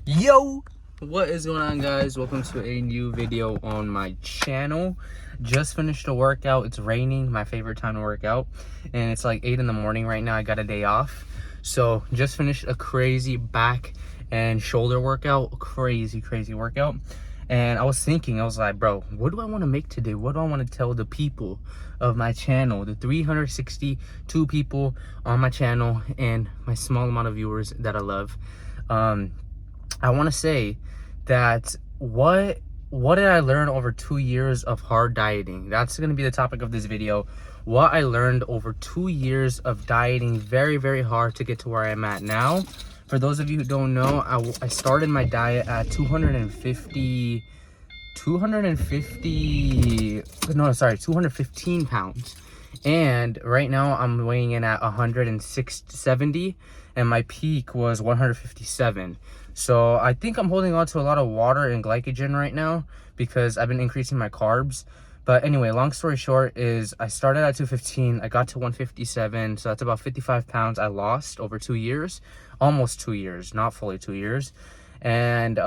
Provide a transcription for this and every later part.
Yo, what is going on, guys? Welcome to a new video on my channel. Just finished a workout. It's raining, my favorite time to work out, and it's like 8 in the morning right now. I got a day off, so just finished a crazy back and shoulder workout. Crazy workout. And I was thinking, I was like, bro, what do I want to make today? What do I want to tell the people of my channel, the 362 people on my channel and my small amount of viewers that I love? I want to say that what did I learn over 2 years of hard dieting? That's going to be the topic of this video. What I learned over 2 years of dieting very hard to get to where I'm at now. For those of you who don't know, I started my diet at 215 pounds. And right now I'm weighing in at 170, and my peak was 157. So I think I'm holding on to a lot of water and glycogen right now because I've been increasing my carbs. But anyway, long story short is I started at 215, I got to 157, so that's about 55 pounds I lost over 2 years, almost 2 years, not fully 2 years. And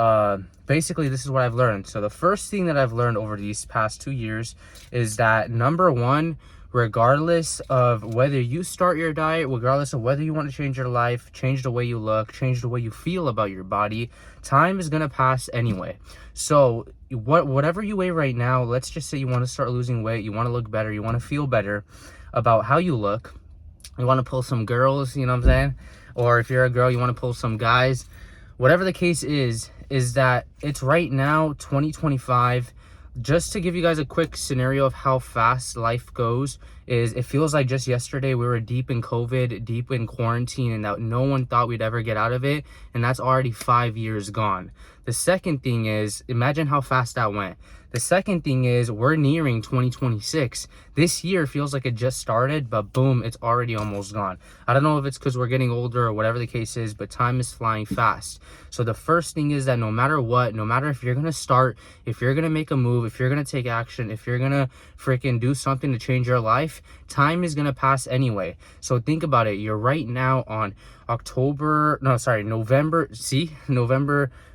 basically this is what I've learned. So the first thing that I've learned over these past 2 years is that, number one, regardless of whether you start your diet, regardless of whether you want to change your life, change the way you look, change the way you feel about your body, time is going to pass anyway. So whatever you weigh right now, let's just say you want to start losing weight, you want to look better, you want to feel better about how you look, you want to pull some girls, you know what I'm saying? Or if you're a girl, you want to pull some guys. Whatever the case is that it's right now 2025. Just to give you guys a quick scenario of how fast life goes, is it feels like just yesterday we were deep in COVID, deep in quarantine, and that no one thought we'd ever get out of it, and that's already 5 years gone. The second thing is, imagine how fast that went. The second thing is, we're nearing 2026. This year feels like it just started, but boom, it's already almost gone. I don't know if it's because we're getting older or whatever the case is, but time is flying fast. So the first thing is that no matter what, no matter if you're going to start, if you're going to make a move, if you're going to take action, if you're going to freaking do something to change your life, time is going to pass anyway. So think about it. You're right now on November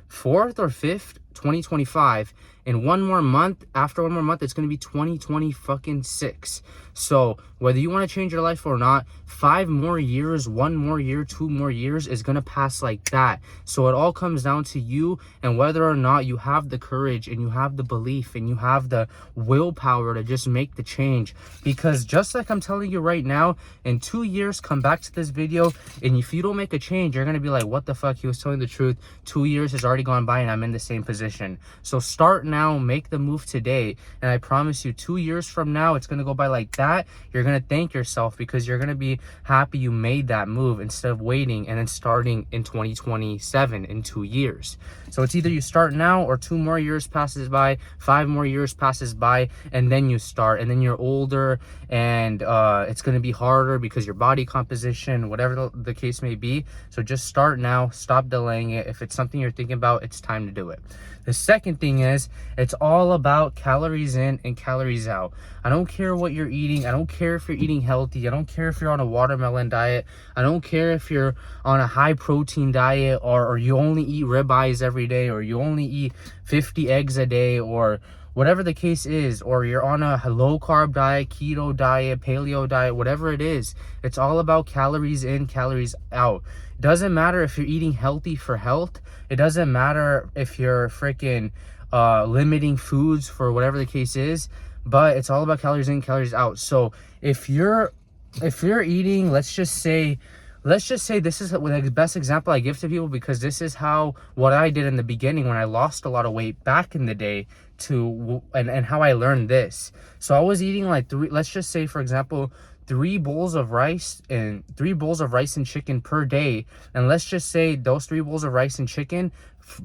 4th or 5th, 2025. In one more month, after one more month, it's going to be 2026. So whether you want to change your life or not, 5 more years, 1 more year, 2 more years is going to pass like that. So it all comes down to you and whether or not you have the courage and you have the belief and you have the willpower to just make the change. Because just like I'm telling you right now, in 2 years, come back to this video, and if you don't make a change, you're going to be like, what the fuck, he was telling the truth. 2 years has already gone by and I'm in the same position. So start now, make the move today, and I promise you 2 years from now, it's going to go by like that. You're going to thank yourself because you're going to be happy you made that move instead of waiting and then starting in 2027 in 2 years. So it's either you start now or 2 more years passes by, 5 more years passes by, and then you start, and then you're older, and it's going to be harder because your body composition, whatever the case may be. So just start now, stop delaying it. If it's something you're thinking about, it's time to do it. The second thing is, it's all about calories in and calories out. I don't care what you're eating. I don't care if you're eating healthy. I don't care if you're on a watermelon diet. I don't care if you're on a high protein diet, or you only eat ribeyes every day, or you only eat 50 eggs a day, or whatever the case is, or you're on a low carb diet, keto diet, paleo diet, whatever it is. It's all about calories in, calories out. Doesn't matter if you're eating healthy for health. It doesn't matter if you're freaking limiting foods for whatever the case is, but it's all about calories in, calories out. So if you're eating, let's just say this is the best example I give to people, because this is what I did in the beginning when I lost a lot of weight back in the day, and how I learned this. So I was eating like let's just say, for example, 3 bowls of rice and chicken per day. And let's just say those 3 bowls of rice and chicken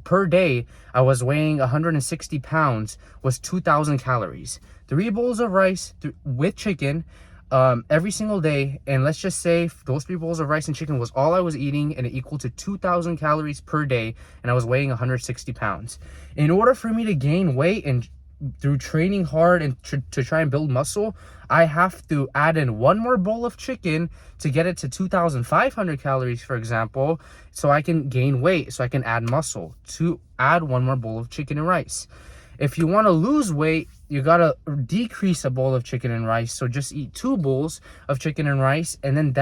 per day, I was weighing 160 pounds, was 2,000 calories. 3 bowls of rice with chicken every single day, and let's just say those 3 bowls of rice and chicken was all I was eating, and it equal to 2,000 calories per day, and I was weighing 160 pounds. In order for me to gain weight and through training hard and to try and build muscle, I have to add in one more bowl of chicken to get it to 2,500 calories, for example, so I can gain weight, so I can add muscle, to add one more bowl of chicken and rice. If you want to lose weight, you gotta decrease a bowl of chicken and rice. So just eat 2 bowls of chicken and rice, and then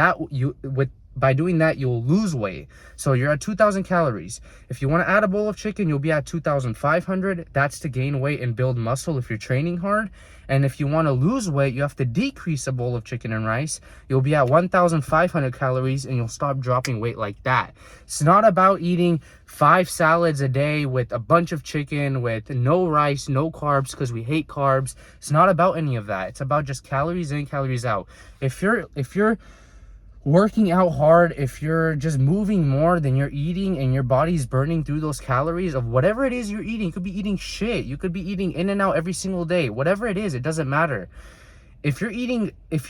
by doing that, you'll lose weight. So you're at 2,000 calories. If you want to add a bowl of chicken, you'll be at 2,500. That's to gain weight and build muscle if you're training hard. And if you want to lose weight, you have to decrease a bowl of chicken and rice. You'll be at 1,500 calories, and you'll stop dropping weight like that. It's not about eating 5 salads a day with a bunch of chicken, with no rice, no carbs, because we hate carbs. It's not about any of that. It's about just calories in, calories out. If you're working out hard, if you're just moving more than you're eating, and your body's burning through those calories of whatever it is you're eating, you could be eating shit, you could be eating In-N-Out every single day, whatever it is, it doesn't matter. If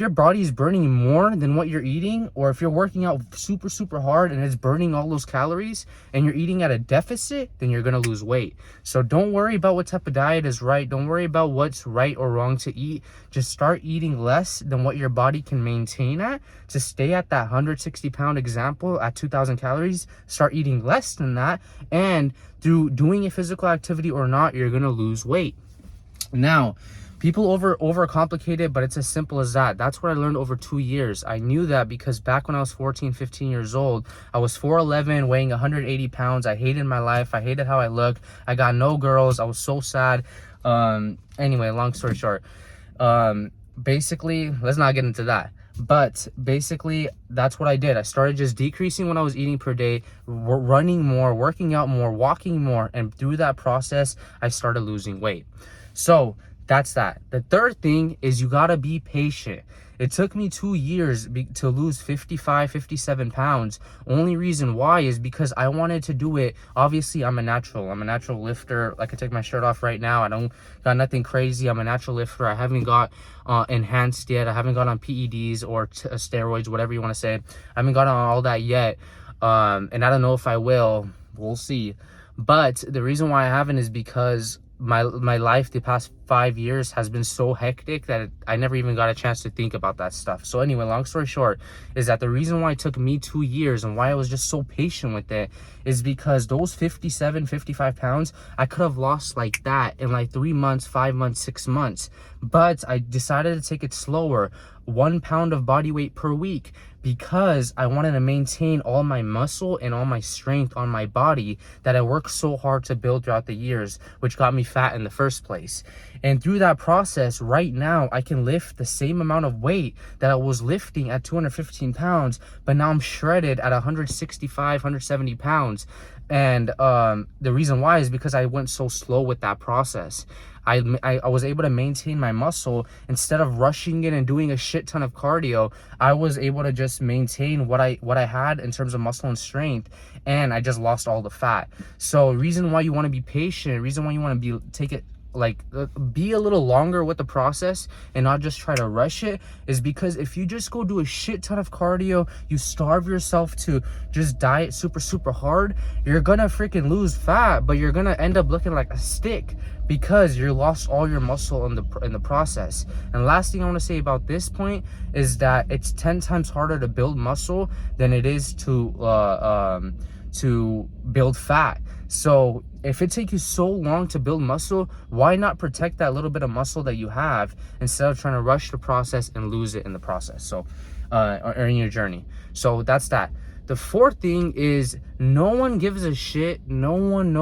your body's burning more than what you're eating, or if you're working out super hard and it's burning all those calories and you're eating at a deficit, then you're gonna lose weight. So don't worry about what type of diet is right. Don't worry about what's right or wrong to eat. Just start eating less than what your body can maintain at to stay at that 160-pound example at 2,000 calories. Start eating less than that, and through doing a physical activity or not, you're gonna lose weight. Now, people overcomplicate it, but it's as simple as that. That's what I learned over 2 years. I knew that because back when I was 14, 15 years old, I was 4'11", weighing 180 pounds. I hated my life. I hated how I looked. I got no girls. I was so sad. Anyway, long story short, basically, let's not get into that. But basically, that's what I did. I started just decreasing what I was eating per day, running more, working out more, walking more. And through that process, I started losing weight. So that's that. The third thing is you gotta be patient. It took me 2 years to lose 55, 57 pounds. Only reason why is because I wanted to do it. Obviously, I'm a natural lifter. I can take my shirt off right now. I don't got nothing crazy. I'm a natural lifter. I haven't got enhanced yet. I haven't got on PEDs or steroids, whatever you want to say. I haven't got on all that yet. And I don't know if I will. We'll see. But the reason why I haven't is because my life the past 5 years has been so hectic that I never even got a chance to think about that stuff. So anyway, long story short is that the reason why it took me 2 years and why I was just so patient with it is because those 57, 55 pounds, I could have lost like that in like 3 months, 5 months, 6 months. But I decided to take it slower, 1 pound of body weight per week, because I wanted to maintain all my muscle and all my strength on my body that I worked so hard to build throughout the years, which got me fat in the first place. And through that process, right now, I can lift the same amount of weight that I was lifting at 215 pounds, but now I'm shredded at 165, 170 pounds. And the reason why is because I went so slow with that process. I was able to maintain my muscle instead of rushing in and doing a shit ton of cardio. I was able to just maintain what I had in terms of muscle and strength, and I just lost all the fat. So reason why you want to be patient, reason why you want to be a little longer with the process and not just try to rush it, is because if you just go do a shit ton of cardio, you starve yourself to just diet super hard, you're gonna freaking lose fat, but you're gonna end up looking like a stick because you lost all your muscle in the process. And last thing I want to say about this point is that it's 10 times harder to build muscle than it is to build fat. So if it takes you so long to build muscle, why not protect that little bit of muscle that you have instead of trying to rush the process and lose it in the process, so or in your journey. So that's that. The fourth thing is no one gives a shit. No one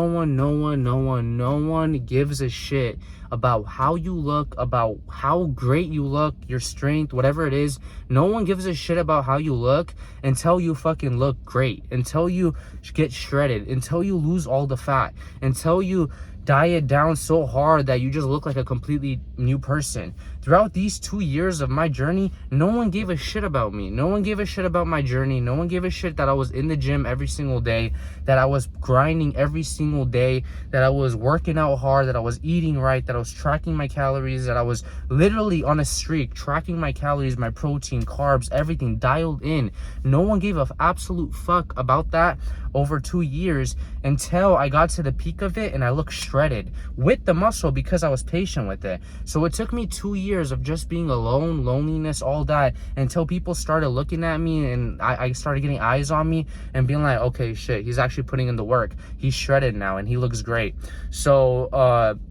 gives a shit about how you look, about how great you look, your strength, whatever it is. No one gives a shit about how you look until you fucking look great, until you get shredded, until you lose all the fat, until you diet down so hard that you just look like a completely new person. Throughout these 2 years of my journey, no one gave a shit about me. No one gave a shit about my journey. No one gave a shit that I was in the gym every single day, that I was grinding every single day, that I was working out hard, that I was eating right, that I was tracking my calories, that I was literally on a streak, tracking my calories, my protein, carbs, everything dialed in. No No one gave a absolute fuck about that over 2 years until I got to the peak of it and I looked shredded with the muscle because I was patient with it. So it took me 2 years of just being alone, loneliness, all that, until people started looking at me and I started getting eyes on me and being like, okay, shit, he's actually putting in the work. He's shredded now and he looks great. So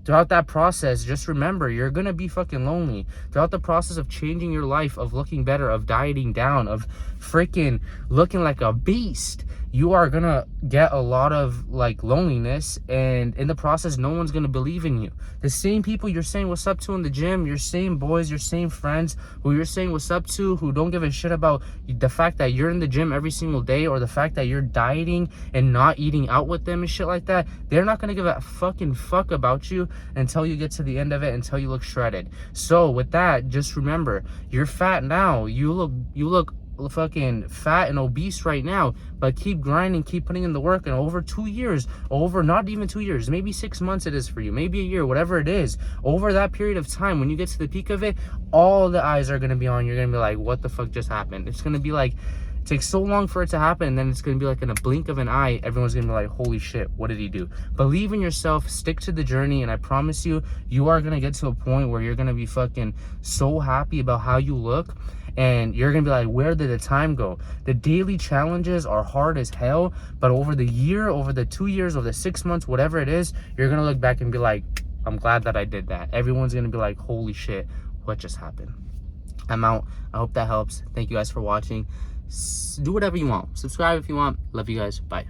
throughout that process, just remember, you're gonna be fucking lonely. Throughout the process of changing your life, of looking better, of dieting down, of freaking looking like a beast, you are gonna get a lot of like loneliness, and in the process no one's gonna believe in you. The same people you're saying what's up to in the gym, your same boys, your same friends who you're saying what's up to, who don't give a shit about the fact that you're in the gym every single day, or the fact that you're dieting and not eating out with them and shit like that, they're not gonna give a fucking fuck about you until you get to the end of it, until you look shredded. So with that, just remember, you're fat now, you look fucking fat and obese right now, but keep grinding, keep putting in the work, and over 2 years, over not even 2 years, maybe 6 months it is for you, maybe a year, whatever it is, over that period of time, when you get to the peak of it, all the eyes are going to be on you. You're going to be like, what the fuck just happened? It's going to be like, it takes so long for it to happen, and then it's going to be like in a blink of an eye, everyone's going to be like, holy shit, what did he do? Believe in yourself, stick to the journey, and I promise you, you are going to get to a point where you're going to be fucking so happy about how you look. And you're gonna be like, where did the time go? The daily challenges are hard as hell, but over the year, over the 2 years, over the 6 months, whatever it is, you're gonna look back and be like, I'm glad that I did that. Everyone's gonna be like, holy shit, what just happened? I'm out. I hope that helps. Thank you guys for watching. Do whatever you want. Subscribe if you want. Love you guys. Bye.